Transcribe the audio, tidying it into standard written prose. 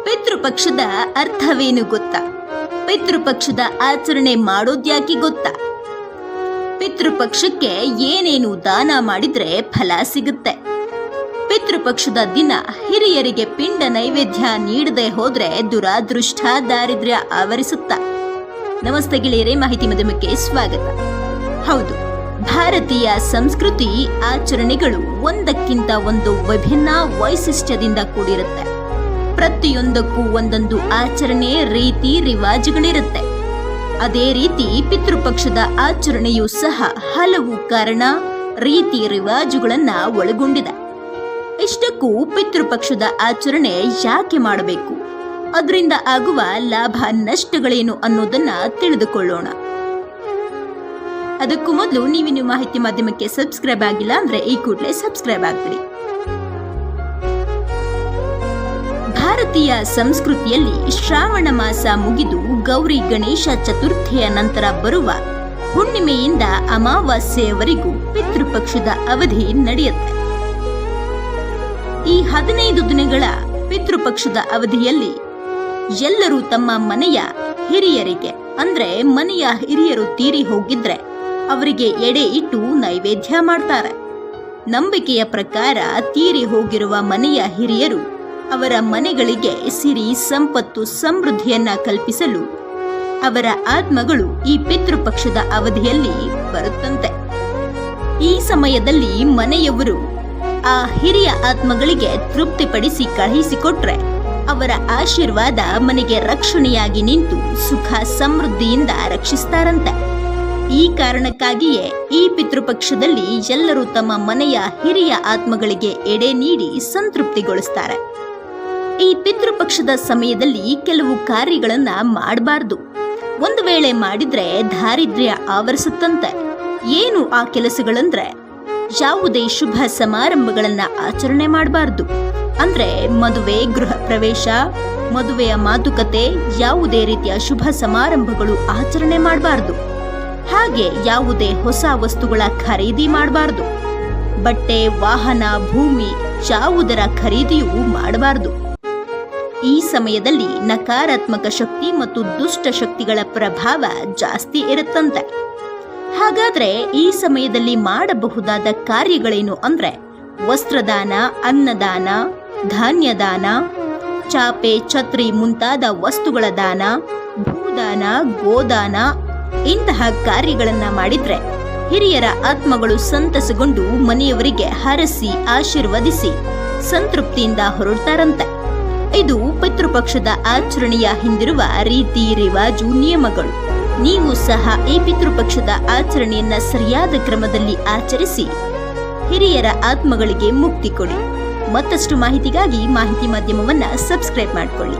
ಪಿತೃಪಕ್ಷದ ಅರ್ಥವೇನು ಗೊತ್ತಾ? ಪಿತೃಪಕ್ಷದ ಆಚರಣೆ ಮಾಡೋದ್ಯಾಕೆ ಗೊತ್ತಾ? ಪಿತೃಪಕ್ಷಕ್ಕೆ ಏನೇನು ದಾನ ಮಾಡಿದ್ರೆ ಫಲ ಸಿಗುತ್ತೆ? ಪಿತೃಪಕ್ಷದ ದಿನ ಹಿರಿಯರಿಗೆ ಪಿಂಡ ನೈವೇದ್ಯ ನೀಡದೆ ಹೋದ್ರೆ ದುರಾದೃಷ್ಟ, ದಾರಿದ್ರ್ಯ ಆವರಿಸುತ್ತಾ? ನಮಸ್ತೆ ಗೆಳೆಯರೇ, ಮಾಹಿತಿ ಮಾಧ್ಯಮಕ್ಕೆ ಸ್ವಾಗತ. ಹೌದು, ಭಾರತೀಯ ಸಂಸ್ಕೃತಿ ಆಚರಣೆಗಳು ಒಂದಕ್ಕಿಂತ ಒಂದು ವಿಭಿನ್ನ ವೈಶಿಷ್ಟ್ಯದಿಂದ ಕೂಡಿರುತ್ತೆ. ಪ್ರತಿಯೊಂದಕ್ಕೂ ಒಂದೊಂದು ಆಚರಣೆ, ರೀತಿ ರಿವಾಜುಗಳಿರುತ್ತೆ. ಅದೇ ರೀತಿ ಪಿತೃಪಕ್ಷದ ಆಚರಣೆಯೂ ಸಹ ಹಲವು ಕಾರಣ, ರೀತಿ ರಿವಾಜುಗಳನ್ನ ಒಳಗೊಂಡಿದೆ. ಇಷ್ಟಕ್ಕೂ ಪಿತೃಪಕ್ಷದ ಆಚರಣೆ ಯಾಕೆ ಮಾಡಬೇಕು, ಅದರಿಂದ ಆಗುವ ಲಾಭ ನಷ್ಟಗಳೇನು ಅನ್ನೋದನ್ನ ತಿಳಿದುಕೊಳ್ಳೋಣ. ಅದಕ್ಕೂ ಮೊದಲು ನೀವಿನ್ನು ಮಾಹಿತಿ ಮಾಧ್ಯಮಕ್ಕೆ ಸಬ್ಸ್ಕ್ರೈಬ್ ಆಗಿಲ್ಲ ಅಂದ್ರೆ ಈ ಕೂಡಲೇ ಸಬ್ಸ್ಕ್ರೈಬ್ ಆಗ್ಬಿಡಿ. ಭಾರತೀಯ ಸಂಸ್ಕೃತಿಯಲ್ಲಿ ಶ್ರಾವಣ ಮಾಸ ಮುಗಿದು ಗೌರಿ ಗಣೇಶ ಚತುರ್ಥಿಯ ನಂತರ ಬರುವ ಹುಣ್ಣಿಮೆಯಿಂದ ಅಮಾವಾಸ್ಯೆಯವರೆಗೂ ಪಿತೃಪಕ್ಷದ ಅವಧಿ ನಡೆಯುತ್ತೆ. ಈ 15 ದಿನಗಳ ಪಿತೃಪಕ್ಷದ ಅವಧಿಯಲ್ಲಿ ಎಲ್ಲರೂ ತಮ್ಮ ಮನೆಯ ಹಿರಿಯರಿಗೆ, ಅಂದ್ರೆ ಮನೆಯ ಹಿರಿಯರು ತೀರಿ ಹೋಗಿದ್ರೆ ಅವರಿಗೆ ಎಡೆ ಇಟ್ಟು ನೈವೇದ್ಯ ಮಾಡ್ತಾರೆ. ನಂಬಿಕೆಯ ಪ್ರಕಾರ ತೀರಿ ಹೋಗಿರುವ ಮನೆಯ ಹಿರಿಯರು ಅವರ ಮನೆಗಳಿಗೆ ಸಿರಿ, ಸಂಪತ್ತು, ಸಮೃದ್ಧಿಯನ್ನ ಕಲ್ಪಿಸಲು ಅವರ ಆತ್ಮಗಳು ಈ ಪಿತೃಪಕ್ಷದ ಅವಧಿಯಲ್ಲಿ ಬರುತ್ತಂತೆ. ಈ ಸಮಯದಲ್ಲಿ ಮನೆಯವರು ಆ ಹಿರಿಯ ಆತ್ಮಗಳಿಗೆ ತೃಪ್ತಿಪಡಿಸಿ ಕಳುಹಿಸಿಕೊಟ್ರೆ ಅವರ ಆಶೀರ್ವಾದ ಮನೆಗೆ ರಕ್ಷಣೆಯಾಗಿ ನಿಂತು ಸುಖ ಸಮೃದ್ಧಿಯಿಂದ ರಕ್ಷಿಸ್ತಾರಂತೆ. ಈ ಕಾರಣಕ್ಕಾಗಿಯೇ ಈ ಪಿತೃಪಕ್ಷದಲ್ಲಿ ಎಲ್ಲರೂ ತಮ್ಮ ಮನೆಯ ಹಿರಿಯ ಆತ್ಮಗಳಿಗೆ ಎಡೆ ನೀಡಿ ಸಂತೃಪ್ತಿಗೊಳಿಸ್ತಾರೆ. ಈ ಪಿತೃಪಕ್ಷದ ಸಮಯದಲ್ಲಿ ಕೆಲವು ಕಾರ್ಯಗಳನ್ನ ಮಾಡಬಾರ್ದು. ಒಂದು ವೇಳೆ ಮಾಡಿದ್ರೆ ದಾರಿದ್ರ್ಯ ಆವರಿಸುತ್ತಂತೆ. ಏನು ಆ ಕೆಲಸಗಳಂದ್ರೆ, ಯಾವುದೇ ಶುಭ ಸಮಾರಂಭಗಳನ್ನ ಆಚರಣೆ ಮಾಡಬಾರ್ದು. ಅಂದ್ರೆ ಮದುವೆ, ಗೃಹ ಪ್ರವೇಶ, ಮದುವೆಯ ಮಾತುಕತೆ, ಯಾವುದೇ ರೀತಿಯ ಶುಭ ಸಮಾರಂಭಗಳು ಆಚರಣೆ ಮಾಡಬಾರ್ದು. ಹಾಗೆ ಯಾವುದೇ ಹೊಸ ವಸ್ತುಗಳ ಖರೀದಿ ಮಾಡಬಾರ್ದು. ಬಟ್ಟೆ, ವಾಹನ, ಭೂಮಿ ಯಾವುದರ ಖರೀದಿಯೂ ಮಾಡಬಾರ್ದು. ಈ ಸಮಯದಲ್ಲಿ ನಕಾರಾತ್ಮಕ ಶಕ್ತಿ ಮತ್ತು ದುಷ್ಟ ಶಕ್ತಿಗಳ ಪ್ರಭಾವ ಜಾಸ್ತಿ ಇರುತ್ತಂತೆ. ಹಾಗಾದ್ರೆ ಈ ಸಮಯದಲ್ಲಿ ಮಾಡಬಹುದಾದ ಕಾರ್ಯಗಳೇನು ಅಂದ್ರೆ, ವಸ್ತ್ರದಾನ, ಅನ್ನದಾನ, ಧಾನ್ಯದಾನ, ಚಾಪೆ, ಛತ್ರಿ ಮುಂತಾದ ವಸ್ತುಗಳ ದಾನ, ಭೂದಾನ, ಗೋದಾನ ಇಂತಹ ಕಾರ್ಯಗಳನ್ನ ಮಾಡಿದ್ರೆ ಹಿರಿಯರ ಆತ್ಮಗಳು ಸಂತಸಗೊಂಡು ಮನೆಯವರಿಗೆ ಹರಸಿ ಆಶೀರ್ವದಿಸಿ ಸಂತೃಪ್ತಿಯಿಂದ ಹೊರಡ್ತಾರಂತೆ. ಇದು ಪಿತೃಪಕ್ಷದ ಆಚರಣೆಯ ಹಿಂದಿರುವ ರೀತಿ ರಿವಾಜು, ನಿಯಮಗಳು. ನೀವು ಸಹ ಈ ಪಿತೃಪಕ್ಷದ ಆಚರಣೆಯನ್ನ ಸರಿಯಾದ ಕ್ರಮದಲ್ಲಿ ಆಚರಿಸಿ ಹಿರಿಯರ ಆತ್ಮಗಳಿಗೆ ಮುಕ್ತಿ ಕೊಡಿ. ಮತ್ತಷ್ಟು ಮಾಹಿತಿಗಾಗಿ ಮಾಹಿತಿ ಮಾಧ್ಯಮವನ್ನ ಸಬ್ಸ್ಕ್ರೈಬ್ ಮಾಡಿಕೊಳ್ಳಿ.